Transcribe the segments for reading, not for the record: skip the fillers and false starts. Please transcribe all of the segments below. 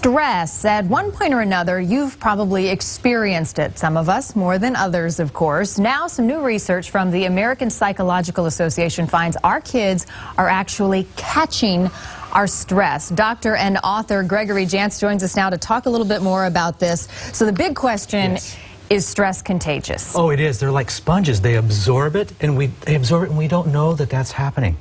Stress. At one point or another, you've probably experienced it. Some of us more than others, of course. Now, some new research from the American Psychological Association finds our kids are actually catching our stress. Doctor and author Gregory Jantz joins us now to talk a little bit more about this. So the big question is stress contagious? Oh, it is. They're like sponges. They absorb it, and we don't know that that's happening.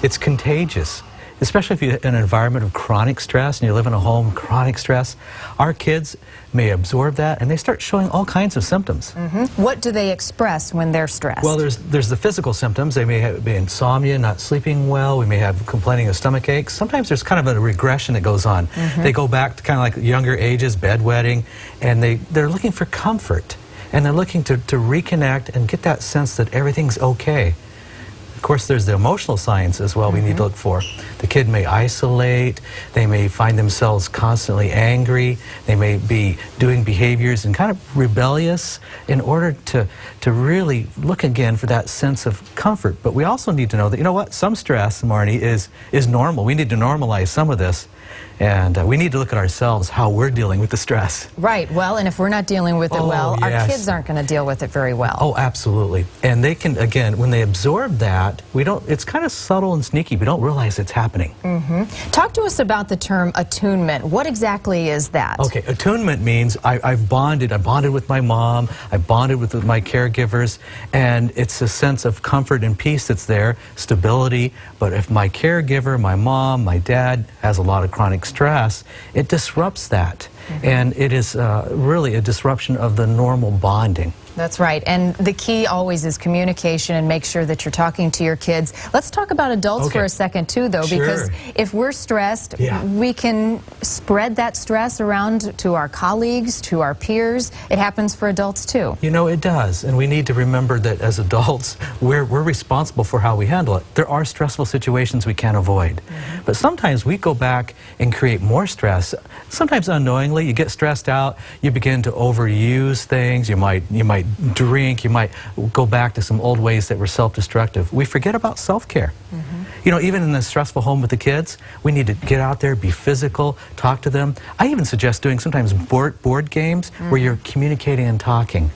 It's contagious. Especially if you're in an environment of chronic stress and you live in a home of chronic stress, our kids may absorb that and they start showing all kinds of symptoms. What do they express when they're stressed? Well, there's the physical symptoms. They may have insomnia, not sleeping well. We may have complaining of stomach aches. Sometimes there's kind of a regression that goes on. They go back to kind of like younger ages, bedwetting, and they're looking for comfort. And they're looking to reconnect and get that sense that everything's okay. Of course, there's the emotional signs as well we need to look for. The kid may isolate, they may find themselves constantly angry, they may be doing behaviors and kind of rebellious in order to really look again for that sense of comfort. But we also need to know that, you know what, some stress, Marnie, is normal. We need to normalize some of this. And we need to look at ourselves, how we're dealing with the stress. Right. Well, and if we're not dealing with it well, our kids aren't going to deal with it very well. Oh, absolutely. And they can, again, when they absorb that, it's kind of subtle and sneaky. We don't realize it's happening. Talk to us about the term attunement. What exactly is that? Okay, attunement means I've bonded. I bonded with my mom. I bonded with my caregivers. And it's a sense of comfort and peace that's there, stability. But if my caregiver, my mom, my dad, has a lot of chronic stress, it disrupts that. And it is really a disruption of the normal bonding. That's right. And the key always is communication, and make sure that you're talking to your kids. Let's talk about adults for a second too, though, because if we're stressed, we can spread that stress around to our colleagues, to our peers. It happens for adults too. You know, it does. And we need to remember that as adults, we're responsible for how we handle it. There are stressful situations we can't avoid. But sometimes we go back and create more stress. Sometimes unknowingly, you get stressed out, you begin to overuse things, you might drink, you might go back to some old ways that were self-destructive. We forget about self-care. You know, even in a stressful home with the kids, we need to get out there, be physical, talk to them. I even suggest doing sometimes board games where you're communicating and talking.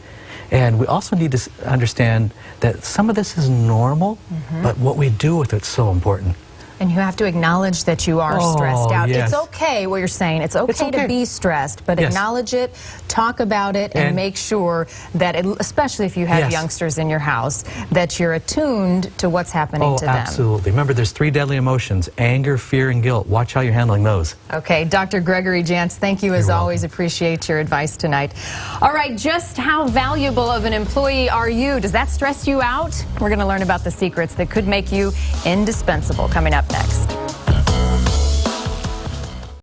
And we also need to understand that some of this is normal, but what we do with it's so important. And you have to acknowledge that you are stressed out. It's okay, what you're saying. It's okay to be stressed, but acknowledge it, talk about it, and make sure that, especially if you have youngsters in your house, that you're attuned to what's happening to them. Absolutely. Remember, there's 3 deadly emotions: anger, fear, and guilt. Watch how you're handling those. Okay, Dr. Gregory Jantz, thank you as always. Appreciate your advice tonight. All right, just how valuable of an employee are you? Does that stress you out? We're going to learn about the secrets that could make you indispensable coming up next.